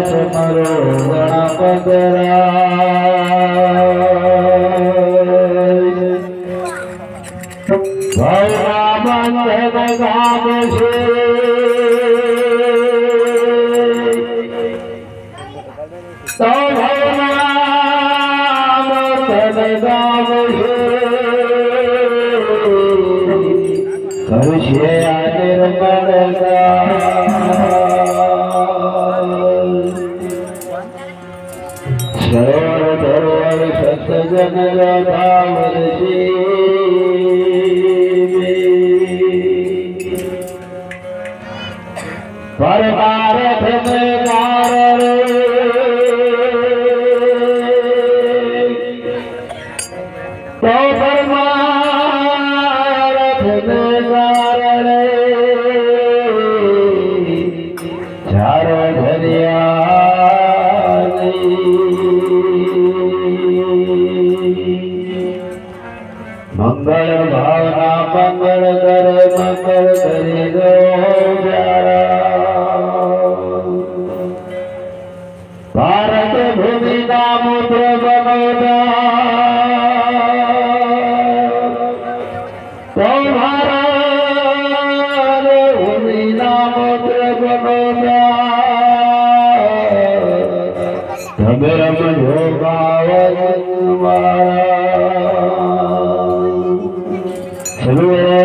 સમરો ગણપતરા ભવના બંધન ગામ છે તો ભવના બંધન ગામ છે કરશે આ નિર્મળ સરોવર ધરોવર સતજન રાધાવરસી પરમાર્થ મેં કારણ તો પરમાર્થ મેં કારણ ચાર ધર્યા મંગળ ભાવના મંગળ કરે મંગળ કરી દો ભારત ભૂમિના મૂત્ર બનોતા તો ભારત ભૂમિના મૂત્ર બનોતા તમે રમજો ગાવન હરિ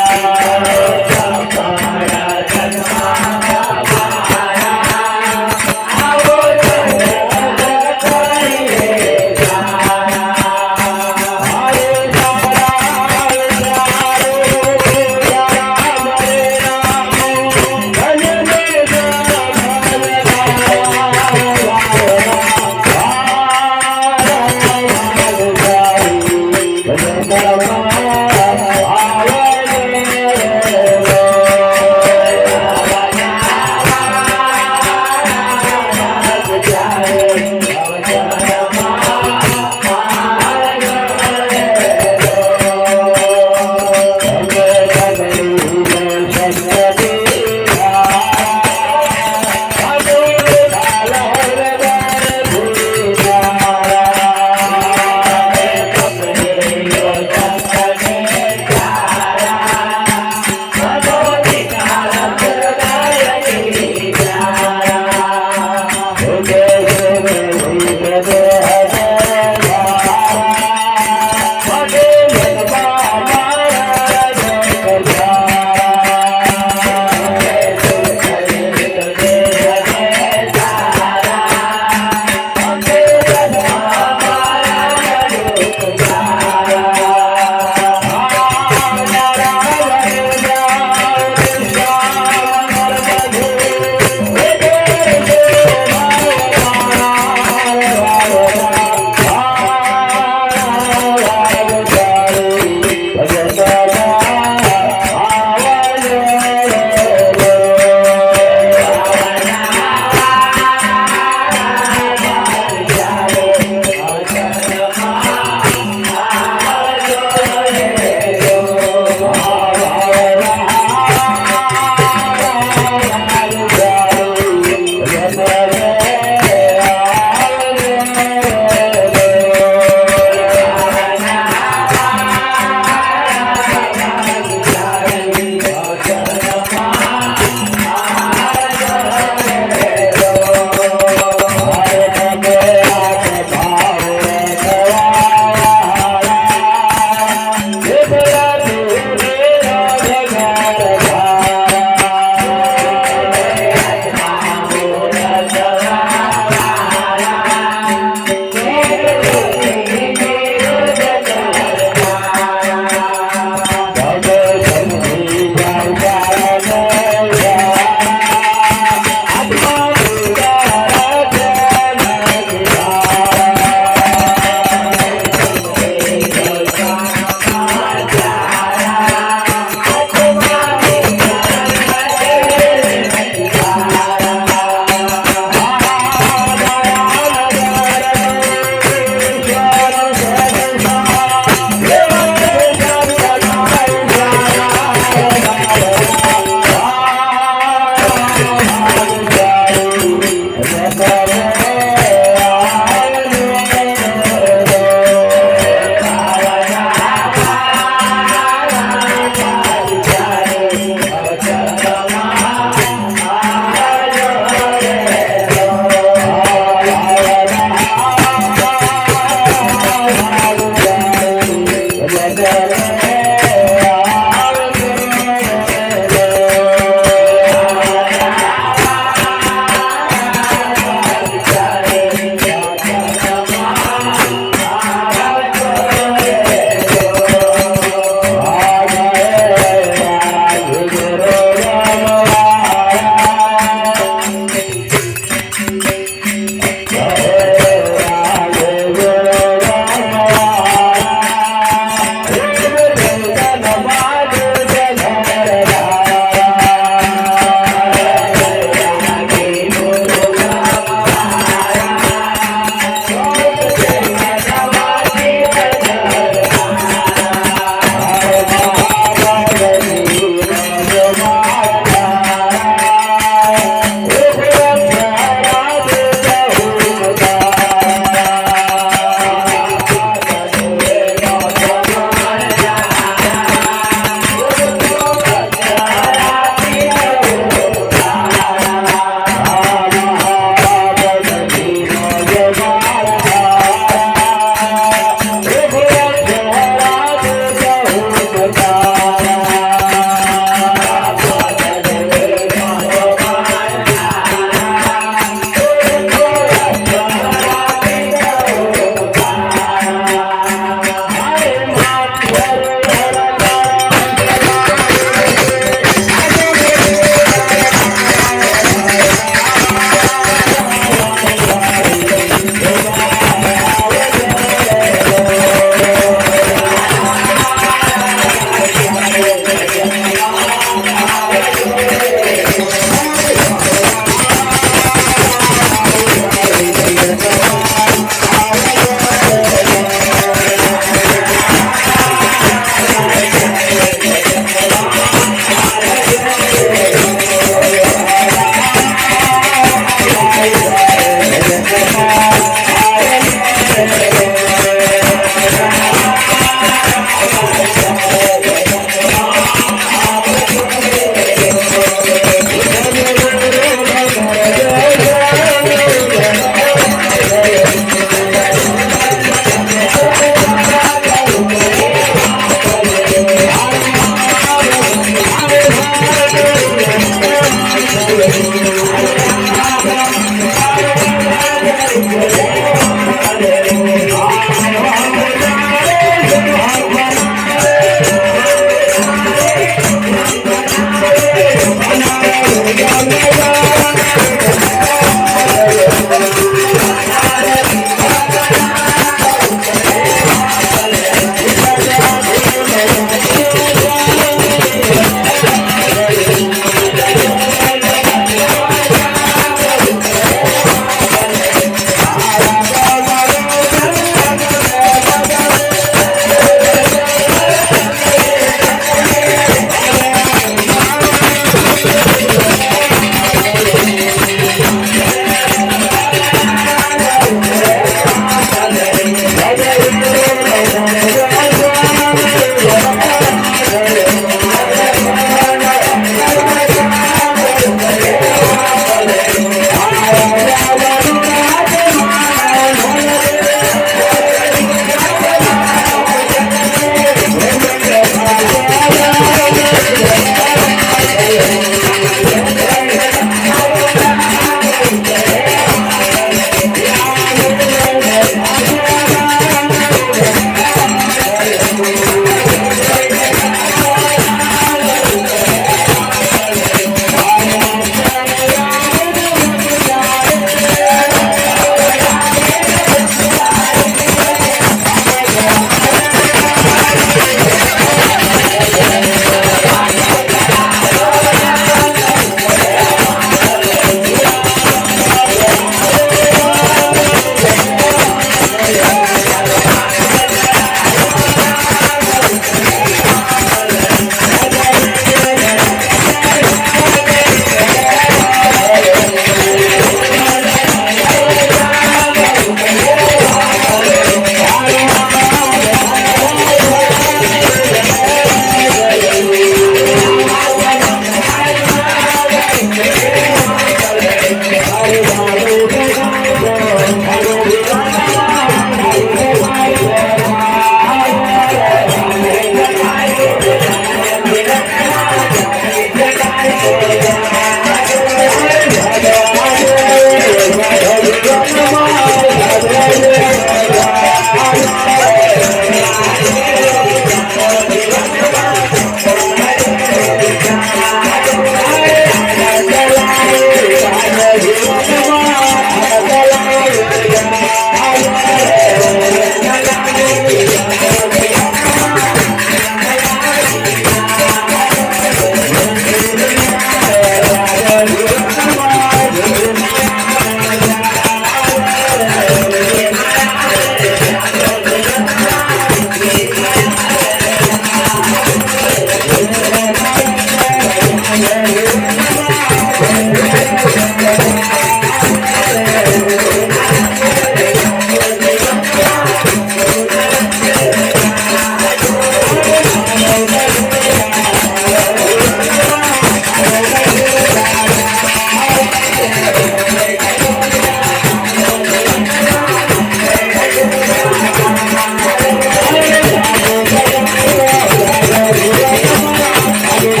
હરે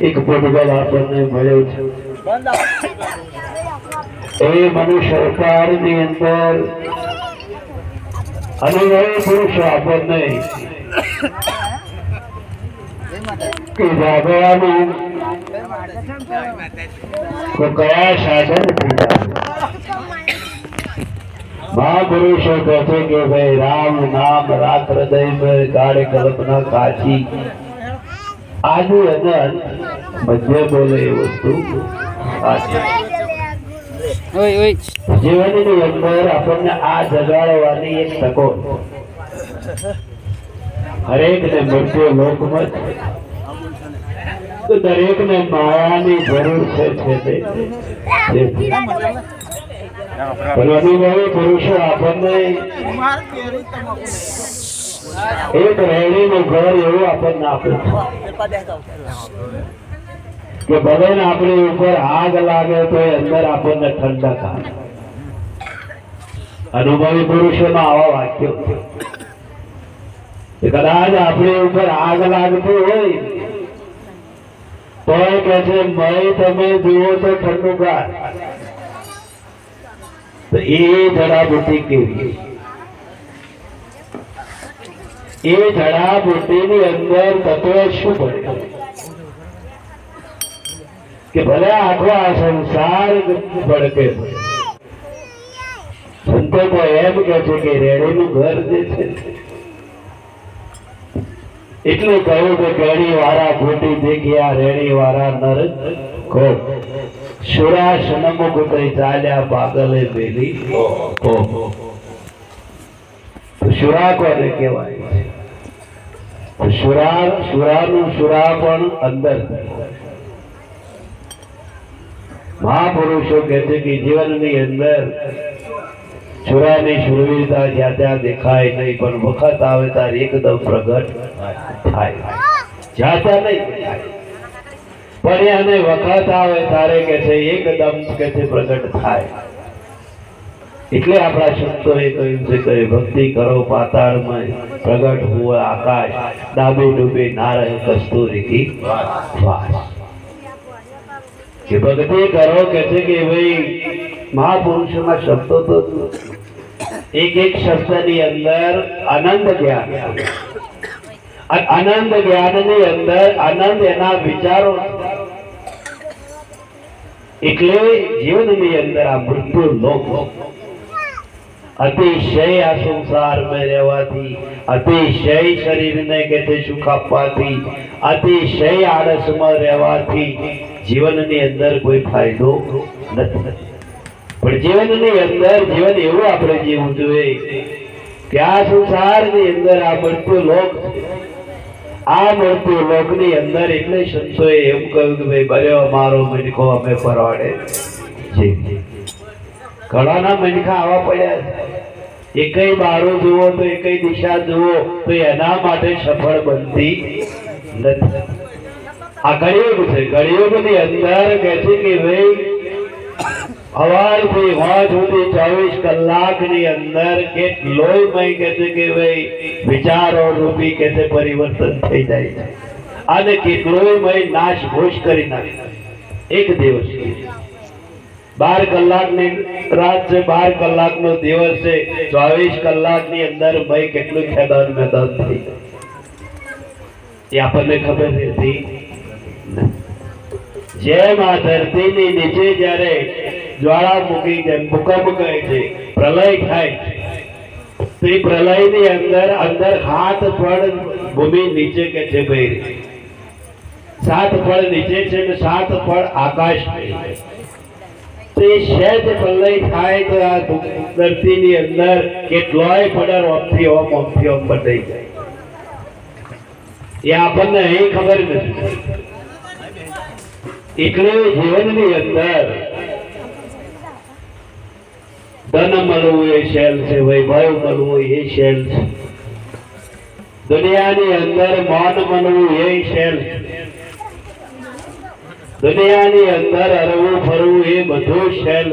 એક પ્રોટોકોલ આપણને મળ્યો છે એ મનુષ્ય અવતારની અંદર અનુભવી પુરુષો આપણને કે જાગવાનું તો કયા સાધનથી મહાપુરુષો કહે છે કે ભાઈ રામ નામ રાત હૃદય में ગાઢ કલ્પના કાચી આદિ અનંત મધ્ય બોલે એ વસ્તુ જીવનની અંદર આપણને આ જગાડવાની એક તકો હરેક ને મૃત્યુ લોકમાં તો દરેક ને માયાની જરૂર છે અનુભવી પુરુષો આપણને એક રહેણીનું ઘર એવું આપણને આપે છે કે ભલે ને આપણી ઉપર આગ લાગે તો અંદર આપણને ઠંડક આવે. અનુભવી પુરુષોના આવા વાક્યો કે કદાચ આપણી ઉપર આગ લાગતી હોય તો કે છે મય તમે જુઓ તો ઠંડુગાર. તો એ જડાબુટ્ટી કેવી? એ જડાબુટ્ટીની અંદર તત્વ શું પડે કે ભલે આખો આ સંસાર ભડકે. સંતો તો એમ કે છે કે રેડીનું ઘર જે છે એટલું કહ્યું કે કેણી વાળા ખોટી દેખ્યા રેડી વાળા નર ખોટ શુરા સનમ ગુતઈ ચાલ્યા પાગલે બેલી. શુરા કોને કહેવાય? શુરાનું શુરા પણ અંદર. મહાપુરુષો કહે છે કે જીવનની અંદર શુરાની શુરવીરતા જ્યાં ત્યાં દેખાય નહીં, પણ વખત આવે ત્યારે એકદમ પ્રગટ થાય. જ્યાં ત્યાં નહીં પણ એને વખત આવે ત્યારે કે છે એકદમ કે છે પ્રગટ થાય. એટલે આપણા સંતોએ કહ્યું છે કે ભક્તિ કરો પાતાળમાં પ્રગટ હુએ આકાશ, ડાબે ડૂબે ના રહે કસ્તુરી કી વાસ. કે ભક્તિ કરો કે છે કે ભાઈ મહાપુરુષોના શબ્દો તો એક એક શબ્દની અંદર આનંદ જ્ઞાન, આનંદ જ્ઞાનની અંદર આનંદ એના વિચારો. એટલે જીવનની અંદર આ મૃત્યુ લોક અતિશય આ સંસાર में રહેવાથી, અતિશય શરીરને કે તે સુખ આપવાથી, અતિશય આળસમાં રહેવાથી જીવનની અંદર કોઈ ફાયદો નથી. પણ જીવનની અંદર જીવન એવું આપણે જીવવું જોઈએ કે આ સંસારની અંદર આ મૃત્યુ લોક, આ મૃત્યુ લોકની અંદર એટલે સંતોએ એમ કહ્યું કે ભાઈ બર્યો મારો મનખો અમે પરવાડે છે. ઘણાના મનખા આવા પડ્યા છે, એકઈ બારું જુઓ તો એકઈ દિશા જુઓ તો એના માટે સફળ બનતી નથી. આ કળિયુગ છે. કળિયુગની અંદર કહે છે કે ભાઈ સવારથી સાંજ સુધી 24 કલાકની અંદર કેટલોય કે છે કે ભાઈ વિચારો રૂપી કે છે પરિવર્તન થઈ જાય છે, અને કેટલોય નાશ ભૂષ કરી નાખે. એક દિવસ 12 કલાકની રાત છે, 12 કલાકનો દિવસ છે, 24 કલાકની અંદર ભાઈ કેટલું ખેદાન મેદાન થઈ જાય એ આપણને ખબર નથી. જેમ આ ધરતીની નીચે જયારે જ્વાળામુખી જેમ ભૂકંપ કહે છે, પ્રલય થાય તો એ પ્રલયની અંદર અંદર 7 ફળ ભૂમિ નીચે કે છે ભાઈ 7 ફળ નીચે છે ને 7 ફળ આકાશ તે સહેજ પ્રલય થાય તો આ ધરતીની અંદર કેટલોય પડાર ઓમથી ઓમ બદલાઈ જાય. એ આપણને અહીં ખબર નથી. એટલે જીવનની અંદર ધન મળવું એ શેલ છે, વૈભવ મળવું એ શેલ છે, દુનિયાની અંદર માન મળવું એ શેલ છે. દુનિયાની અંદર હરવું ફરવું એ બધું શેલ,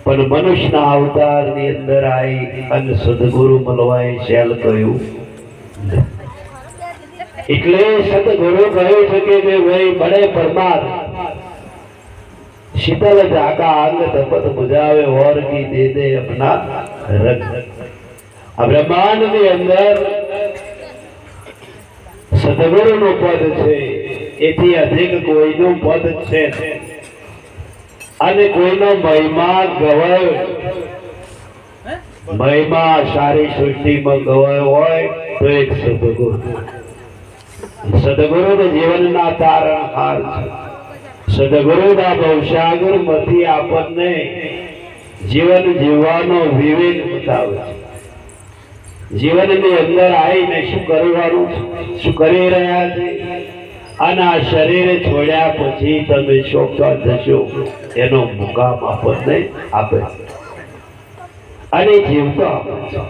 પણ મનુષ્યના અવતારની અંદર આવી અને સદગુરુ મળવાય શેલ કહ્યું. એટલે સદગુરુ કહ્યું છે કે ભાઈ બડે પરમાર शीतल जागा अंग तपत बुझावे और की दे दे अपना रंग. ब्रह्मांड ની અંદર સદગુરુ નું પદ છે, એથી અધિક કોઈનું પદ છે અને કોઈનો મહિમા ગવાયો, મહિમા સારી સૃષ્ટિમાં ગવાયો હોય તો એક સદગુરુ. સદગુરુ જીવનના તારણહાર છે. સદગુરુના ભવસાગર માંથી આપણને જીવન જીવવાનો વિવેક બતાવે છે. જીવનની અંદર આવીને શું કરવાનું, શું કરી રહ્યા છે, અને આ શરીર છોડ્યા પછી તમે શોકતા જશો એનો મુકામ આપણને આપે છે અને જીવતા આપે છે.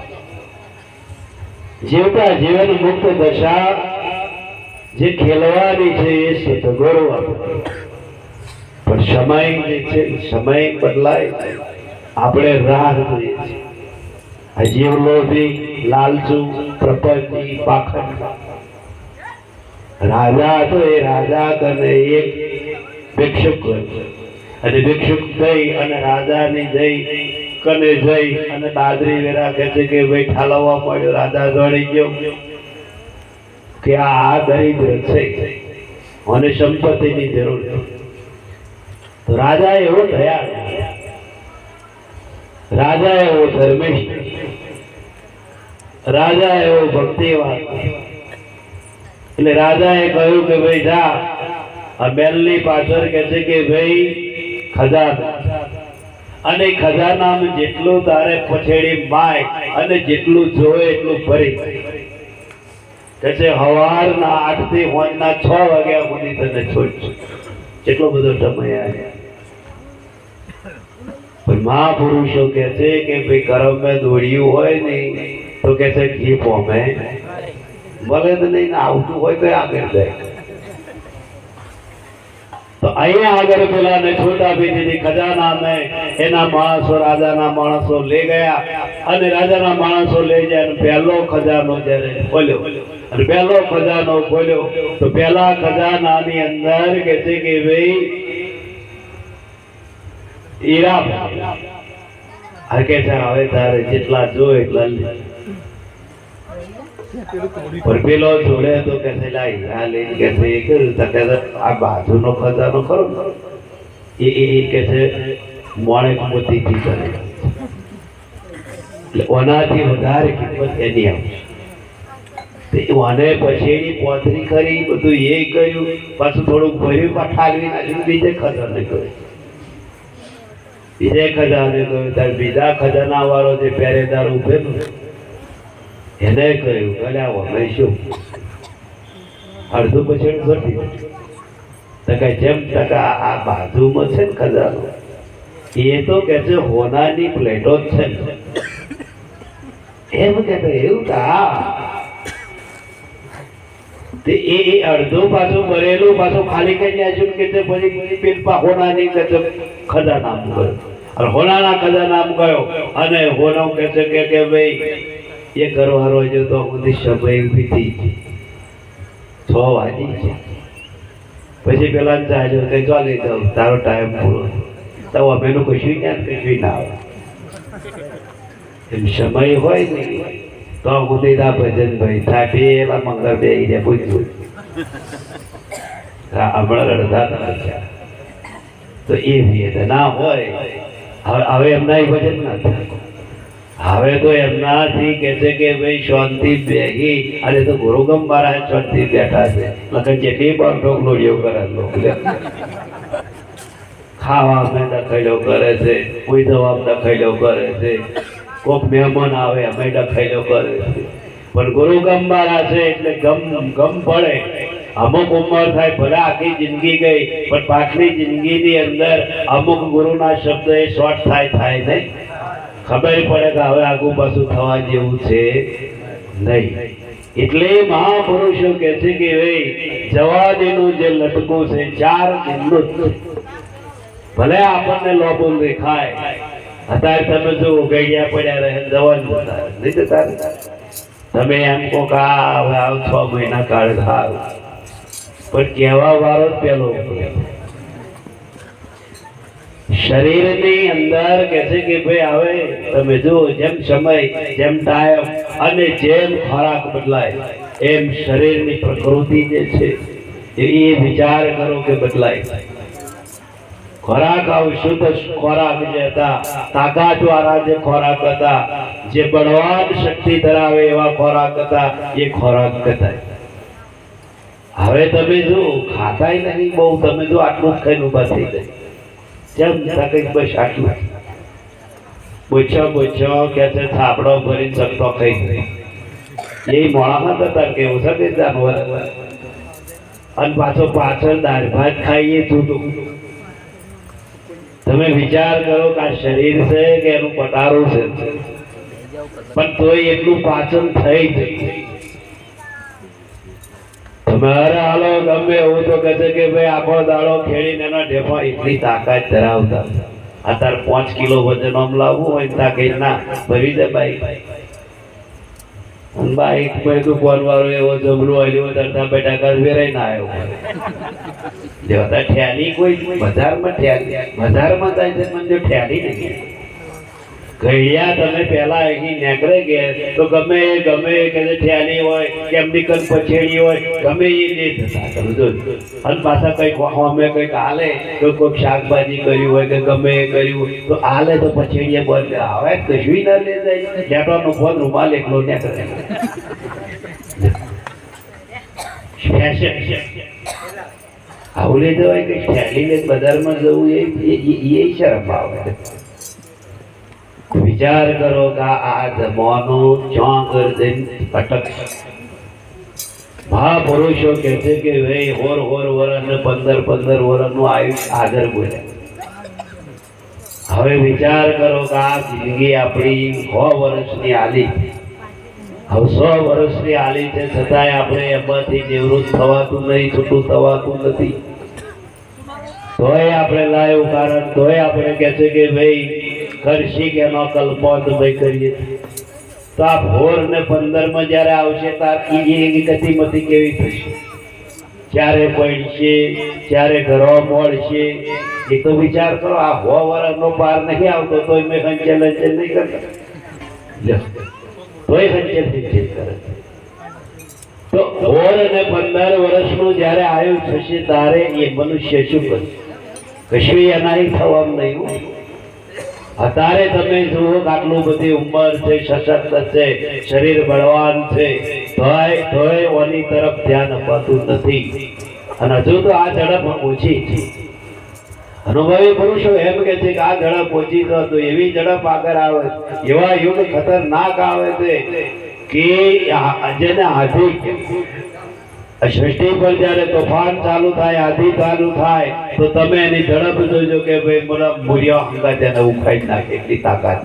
જીવતા જીવન મુક્ત દશા જે ખેલવાની છે એ સદગુરુ આપે. પણ સમય જે છે, સમય બદલાય, આપણે રાહ જોઈએ છીએ. આ જીવલોભી, લાલચુ, પ્રપંચી, પાખંડ. રાજા હતો, એ રાજા કને એક ભિક્ષુક અને ભિક્ષુક જઈ અને રાજાની જઈ કને જઈ અને દાદરી વેરા કહે છે કે ભાઈ ઠાલવવા મળ્યો. રાજા દોડી ગયો કે આ દરિદ્ર છે, મને સંપત્તિની જરૂર છે. તો રાજા એવો દયાળુ, રાજા એવો ધર્મિષ્ઠ, રાજા એવો ભક્તિવાન. એટલે રાજાએ કહ્યું કે ભાઈ જા આ બેલની પાછળ કે છે કે ભાઈ ખજાના, અને ખજાનામાં જેટલું તારે પછેડી માય અને જેટલું જોવે એટલું ભરી. કે છે સવારના 8 થી સાંજના 6 વાગ્યા સુધી તને છોડશું. કેટલો બધો સમય આવ્યો. પણ મહાપુરુષો કે છે કે ભાઈ કર્મ દોડ્યું હોય ને તો કે છે ઘી પોમે મળે તો નહીં, આવતું હોય તો આગળ જાય. તો અહીંયા આગળ પેલાને છૂટ આપી દીધી. ખજાનાને એના માણસો, રાજાના માણસો લઈ ગયા અને રાજાના માણસો લઈ જાય અને પહેલો ખજાનો જ્યારે ખોલ્યો અને પહેલો ખજાનો ખોલ્યો તો પહેલા ખજાનાની અંદર કે છે કે ભાઈ હીરા. આ કે છે હવે તારે જેટલા જો એટલા લે. પણ પેલો જોડે તો કે છે લા હીરા લઈને કે છે એ કર્યું તો કે આ બાજુનો ખજાનો ખરો એ કે છે મોણેક મોતીથી કરે, એટલે ઓનાથી વધારે કિંમત એની આવશે. અને પછી એની પોતરી કરી, બધું એ કર્યું, પાછું થોડુંક ભર્યું, ઠાલવી નાખ્યું, બીજે ખજાને કર્યું, બીજે ખજાને કહ્યું. ત્યારે બીજા ખજાના વાળો જે પહેરેદાર ઉભેલો એને કહ્યું કે અમે શું અડધું પછેડું ભરતી ટકા જેમ ટકા આ બાજુમાં છે ને ખજાનો એ તો કે છે હોનાની પ્લેટો જ છે એમ કહેતા. એવું કા તે એ અડધું પાછું ભરેલું પાછું ખાલી કરી નાખ્યું કે છે પછી પેલપા હોનાની કે છે ખજાના ગયો અને હોનાના ખજાના ગયો અને હોનો કે છે કે ભાઈ એ કરવાનો જો તો બધી સમય વીતી 6 વાગી છે. પછી પેલા ચાલ્યો કે ચાલી જાવ તારો ટાઈમ પૂરો તો અમેનું કશું ના આવે. એમ સમય હોય ને તો ઉદયના ભજન ભાઈ થાય પેલા મંગળ બે પૂછ્યું હમણાં રડતા હતા તો એ વેદના હોય. હવે એમના ભજન ના થાય. હવે તો એમનાથી કે છે કે ભાઈ શાંતિ બેહી અને તો ગુરુગમ મહારાજ શાંતિ બેઠા છે. લખન જેટલી પણ લોડીઓ કરે ખાવા અમે દખેલો કરે છે, કોઈ જવાબ દખેલો કરે છે, કોઈક મહેમાન આવે અમે દખેલો કરે છે. પણ ગુરુગમ મહારાજ છે એટલે ગમ પડે. અમુક ઉંમર થાય ભલે આખી જિંદગી ગઈ પણ પાછલી જિંદગીની અંદર અમુક ગુરુના શબ્દ એ શોર્ટ થાય નહીં. ખબર પડે કે હવે આગુ પાછું થવા જેવું છે નહીં. એટલે મહાપુરુષો કહે છે કે ભાઈ જવાદીનું જે લટકું છે 4 દિનનું જ છે. ભલે આપણને લોબો દેખાય, અત્યારે તમે જો ગઈયા પડ્યા રહે જવાન જતા નહીં જતા. તમે એમ કહો કે હવે 6 મહિના કાળ થાવ, પણ કહેવા વાળો જ પેલો શરીરની અંદર કહે છે કે ભાઈ હવે તમે જો જેમ સમય, જેમ ટાઈમ અને જેમ ખોરાક બદલાય એમ શરીરની પ્રકૃતિ જે છે એ વિચાર કરો કે બદલાય. ખોરાક શુદ્ધ ખોરાક જે હતા, તાકાત વાળા જે ખોરાક હતા, જે બળવાન શક્તિ ધરાવે એવા ખોરાક હતા, એ ખોરાક હતા. હવે તમે જો ખાતાય નહીં બહુ, તમે જો આટલું જ ખાઈને ઉભા થઈ જાય જેમ તકલીફ બસ આટલું પૂછો કે છે થાપડો ભરી શકતો ખાઈ એ મોણામાં હતા કેવું છે કે જાનવર. અને પાછળ દાળ ભાત ખાઈએ છૂટું. તમે વિચાર કરો કે આ શરીર છે કે એનું પટારું છે, પણ તોય એટલું પાચન થઈ જાય. તમારે હાલો ગમે એવું તો કહે છે કે ભાઈ આખો દાડો ખેડીને એના ઢેફા એટલી તાકાત ધરાવતા, અત્યારે 5 કિલો વજન આમ લાવવું હોય તા કઈ ના ભરી દે બાઈક. બાઈક પર દુકાન વાળો એવો જબરો આવ્યો તરતા બેઠા કર વેરાઈ ના આવ્યો. દેવતા ઠેલી કોઈ બજારમાં બજારમાં જાય છે મને ઠેલી નહીં. ઘડિયા તમે પેલા અહીં નેકરે ગયા તો ગમે કે ઠેલી હોય કે એમની કઈ પછેડી હોય ગમે એ નહીં થતા. તમે જોજો. અને પાછા કઈક અમે કઈક હાલે તો કોઈક શાકભાજી કર્યું હોય કે ગમે એ કર્યું તો હાલે તો પછેડીએ બંધ આવે કશું ના લે જાય. લેટવાનો ફોન રૂમાલ એકલો નેકરે આવું લઈ જવાય કે ઠેલી લઈ બજારમાં જવું એ શરમ આવે. વિચાર કરો કે આ જમાનો ચોંગર અટક. મહાપુરુષો કહે છે કે ભાઈ હોર વર્ષ ને 15 વર્ષનું આયુષ્ય આગળ બોલ્યા. હવે વિચાર કરો કે આ જિંદગી આપણી 100 વર્ષની આલી, હવે 100 વર્ષની આલી છે છતાંય આપણે એમાંથી નિવૃત્ત થવાતું નહીં, છૂટું થવાતું નથી. તોય આપણે લાયું કારણ, તોય આપણે કહે છે કે ભાઈ કરશી કે નો કલ્પો ભાઈ કરીએ. તો આ હોર ને 15 માં જયારે આવશે તાર એ ગતિમતી કેવી થશે, ક્યારે પડશે, ક્યારે ઘરો મળશે, એ તો વિચાર કરો. આ 100 વર્ષનો પાર નહીં આવતો તોય મેં હંચેલ નહીં કરતા, તોય હંચેલ કરે. તો હોર ને 15 વર્ષનું જયારે આયુ થશે તારે એ મનુષ્ય શું કરશે? કશું એનાથી થવાનું નહીં. અત્યારે તમે જુઓ આટલું બધી ઉંમર છે, સશક્ત છે, શરીર બળવાન છે, તોય ઓની તરફ ધ્યાન અપાતું નથી. અને હજુ તો આ ઝડપ ઓછી છે. અનુભવી પુરુષો એમ કે છે કે આ ઝડપ ઓછી તો એવી ઝડપ આગળ આવે, એવા યુગ ખતરનાક આવે છે કે જેને આધી સૃષ્ટિ પર જયારે તોફાન ચાલુ થાય, આધી ચાલુ થાય તો તમે એની ઝડપ જોજો કે ભાઈ મને મૂર્યા હંગા તેને ઉખાડી નાખે એટલી તાકાત.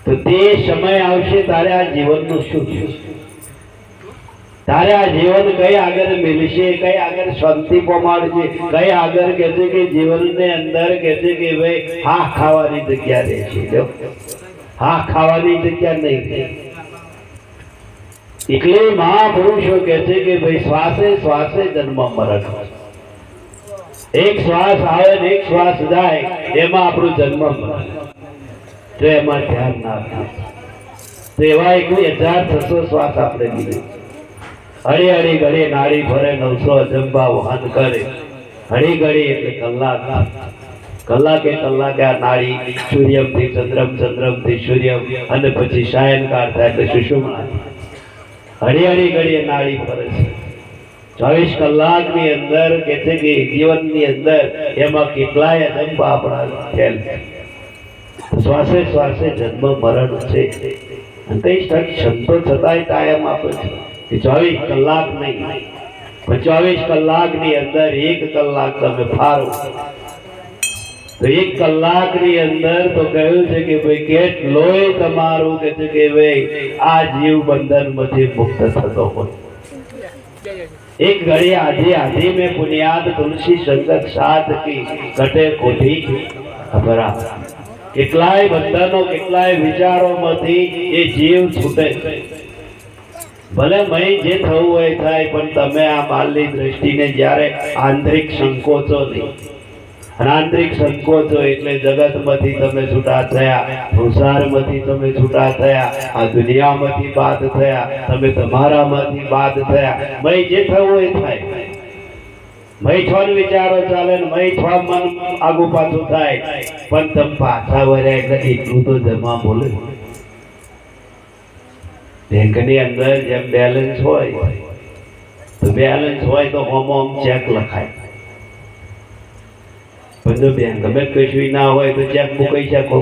તો તે સમય આવશે તારે આ જીવનનું શું છે? તારે આ જીવન કઈ આગળ મિલશે, કઈ આગળ શાંતિ પમાડશે, કઈ આગળ કે છે કે જીવનની અંદર કે છે કે ભાઈ હા ખાવાની જગ્યા રહેશે, હા ખાવાની જગ્યા નહીં. એટલે મહાપુરુષો કહે છે કે ભાઈ શ્વાસે શ્વાસે જન્મ મરણ. એક શ્વાસ આવે ને એક શ્વાસ જાય એમાં આપણું જન્મ મરણ. તો એમાં ધ્યાન ના આપે તો એવા 1600 શ્વાસ આપણે લીધે. હળી હળી ઘડી નાડી ફરે 900 અજંબા વહન કરે. હળી ઘડી એટલે કલાકે આ નાડી સૂર્યમ થી ચંદ્રમ, ચંદ્રમ થી સૂર્યમ, અને પછી સાયનકાળ થાય એટલે સુષુમ્ના. હળી ઘડી નાડી ફરે છે. 24 કલાકની અંદર કે છે કે જીવનની અંદર એમાં કેટલાય અજંબા આપણા ખેલ. શ્વાસે શ્વાસે જન્મ મરણ છે. અને તે સંતો છતાંય કાયમ આપે છે 24 કલાક નહીં, પણ 24 કલાકની અંદર 1 કલાક તમે ફારો તો 1 કલાકની અંદર તો કહ્યું છે કે ભાઈ કેટલોય તમારું કે છે કે ભાઈ આ જીવ બંધનમાંથી મુક્ત થતો હોય। एक घड़ी आधी आधी में पुनियाद तुलसी संगत साथ की कटे कोठी खबरा કેટલાય બંધનો કેટલાય વિચારોમાંથી એ જીવ છૂટે ભલે મય જે થવું હોય થાય પણ તમે આ બાલની દ્રષ્ટિને જ્યારે આંતરિક સંકોચો નહીં અને આંતરિક સંકોચો એટલે જગતમાંથી તમે છૂટા થયા સંસારમાંથી તમે છૂટા થયા આ દુનિયામાંથી બાદ થયા તમે તમારામાંથી બાદ થયા મય જે થવું હોય થાય મય છોન વિચારો ચાલે ને મય છ મન આગુ પાછું થાય પણ તમે પાછા વળ્યા એટલે એટલું તો જમા બોલે બેંકની અંદર જેમ બેલેન્સ હોય તો બેલેન્સ હોય તો હોમ ચેક લખાય પણ જો બેંકમાં કશું ના હોય તો ચેક મૂકી શકો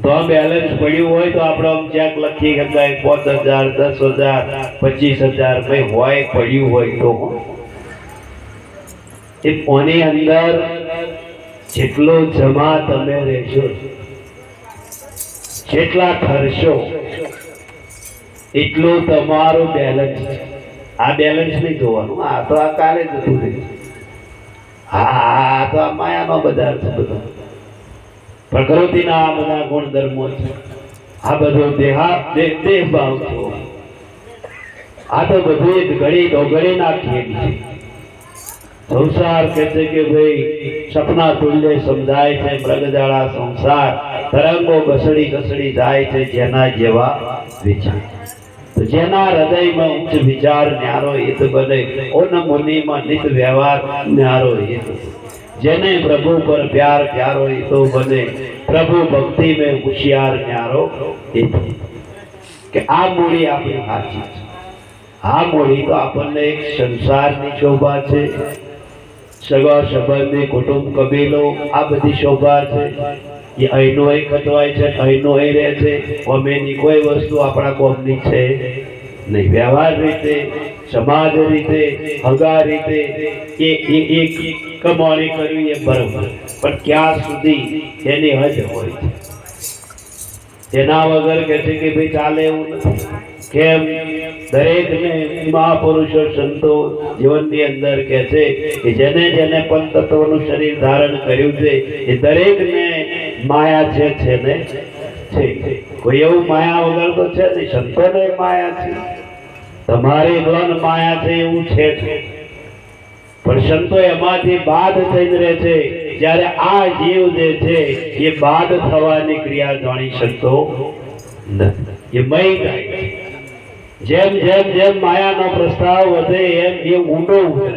તો બેલેન્સ પડ્યું હોય તો આપણે આમ ચેક લખી શકાય 5,000 10,000 25,000 ભાઈ હોય પડ્યું હોય તો એ કોની અંદર જેટલો જમા તમે રહેશો જેટલા ખર્ચો એટલું તમારું બેલેન્સ આ બેલેન્સ નહીં જોવાનું આ તો આ કાલે જતું રહે હા તો આ માયાનો બજાર છે બધો પ્રકૃતિના આ બધા ગુણધર્મો છે આ બધો દેહ ભાવ છે આ તો બધું ઘડી ડોગળી નાખીએ છે સંસાર કહે છે કે ભાઈ સપના તુલ્ય સમજાય છે મૃગજાળા સંસાર તરંગો ઘસડી ઘસડી જાય છે જેના જેવા વિચાર તો જેના હૃદયમાં ઉચ્ચ વિચાર ન્યારો હિત બને ઓન મુનિમાં નિત વ્યવહાર ન્યારો હિત જેને પ્રભુ પર प्यार प्यारो हितो बने प्रभु भक्ति में होशियार न्यारो हित કે આ મૂડી આપણી સાચી છે આ મૂડી તો આપણને એક સંસારની શોભા છે સગા સંબંધી કુટુંબ કબીલો આ બધી શોભા છે એ અહીંનો એ ખતવાય છે અહીંનો એ રહે છે અમેની કોઈ વસ્તુ આપણા કોમની છે નહીં વ્યવહાર રીતે સમાજ રીતે હગા રીતે એ એક કમાણી કરવી એ બરોબર પણ ક્યાં સુધી એની હદ હોય છે એના વગર કહે છે કે ભાઈ ચાલે એવું નથી કેમ દરેકને મહાપુરુષો સંતો જીવનની અંદર કહે છે કે જેને જેને પંચતત્વનું શરીર ધારણ કર્યું છે એ દરેકને માયા છે ને છે કોઈ એવું માયા વગર તો છે નહીં સંતોને માયા છે તમારી ગણ માયા છે એવું છે પણ સંતો એમાંથી બાદ થઈને રહે છે જ્યારે આ જીવ જે છે એ બાદ થવાની ક્રિયા જાણી શકતો નથી એ મય જાય જેમ જેમ જેમ માયાનો પ્રસ્તાવ વધે એમ એ ઊંડો ઉતરે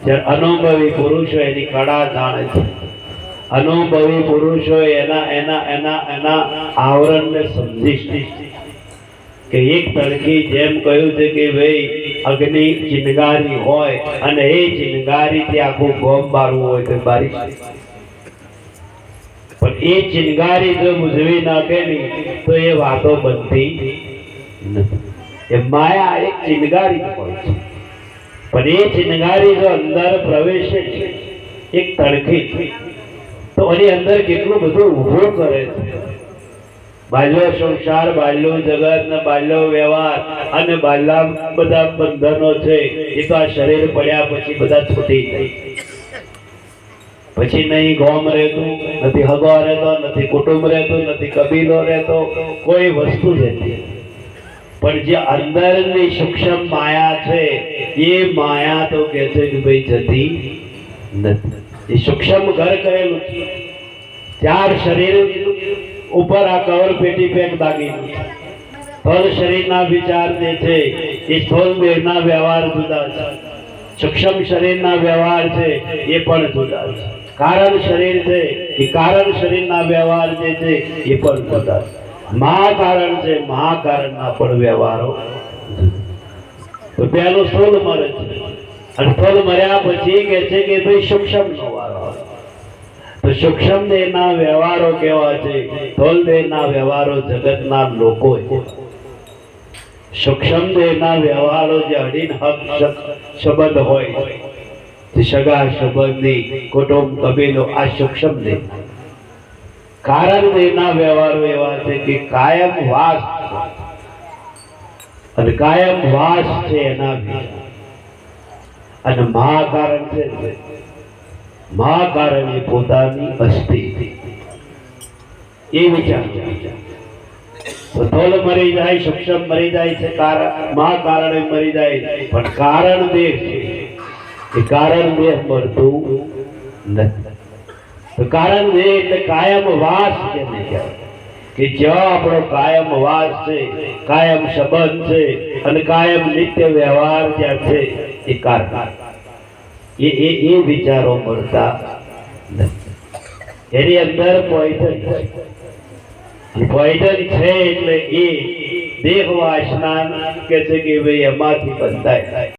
જ્યારે અનુભવી પુરુષો એની કળા જાણે છે અનુભવી પુરુષો એના એના એના એના આવરણને સમજી કે એક તડકી જેમ કહ્યું છે કે ભાઈ અગ્નિ ચિનગારી હોય અને એ ચિનગારીથી આખું ગોમ બારવું હોય તો બારી પણ એ ચિનગારી જો બુઝવી નાખે નહીં તો એ વાતો બનતી નથી એ માયા એક ચિનગારી હોય છે પણ એ ચિનગારી જો અંદર પ્રવેશે એક તડકી તો એની અંદર કેટલું બધું ઊભું કરે છે બાલ્યો સંસાર બાલ્યો જગત ને બાલ્યો વ્યવહાર અને બાલ્યા બધા બંધનો છે એ તો આ શરીર પડ્યા પછી બધા છૂટી જાય પછી નહીં ગોમ રહેતું નથી હગો રહેતો નથી કુટુંબ રહેતું નથી કબીલો રહેતો કોઈ વસ્તુ રહેતી પણ જે અંદરની સૂક્ષ્મ માયા છે એ માયા તો કહે છે કે ભાઈ જતી નથી એ સૂક્ષ્મ ઘર કરેલું છે 4 શરીર ઉપર આ કવર પેટી પેક દાગીનું સ્થળ શરીરના વિચાર જે છે એ સ્થળ દેહના વ્યવહાર જુદા છે સૂક્ષ્મ શરીરના વ્યવહાર છે એ પણ જુદા છે કારણ શરીર છે એ કારણ શરીરના વ્યવહાર જે છે એ પણ જુદા છે મહાકારણ છે મહાકારણના પણ વ્યવહારો તો પહેલું સ્થૂળ મરે છે અને સ્થૂળ મર્યા પછી કહે છે કે ભાઈ સૂક્ષ્મનો વારો તો સૂક્ષ્મ દેહના વ્યવહારો કેવા છે સ્થૂળ દેહના વ્યવહારો જગતના લોકો સૂક્ષ્મ દેહના વ્યવહારો જે અડીન હક સંબંધ હોય તે સગા સંબંધી કુટુંબ કબીલો આ સૂક્ષ્મ દેહ, કારણ દેહના વ્યવહારો એવા છે કે કાયમ વાસ અને કાયમ વાસ છે એના વિશે, અને મહાકારણ છે મહાકારણ એ પોતાની અસ્થિતિ એ વિચાર તો થોલ મરી જાય, સૂક્ષ્મ મરી જાય છે, કારણ મહાકારણ મરી જાય, પણ કારણ દેહ છે એ કારણ દેહ મરતું નથી. તો કારણ દેહ એટલે કાયમ વાસ જેને કહેવાય કે જ્યાં આપણો કાયમ વાસ છે, કાયમ સંબંધ છે અને કાયમ નિત્ય વ્યવહાર જ્યાં છે એ કારણ એ વિચારો મળતા નથી. એની અંદર પોઈઝન છે એટલે એ દેહ વાસના કે છે કે ભાઈ એમાંથી બંધાય.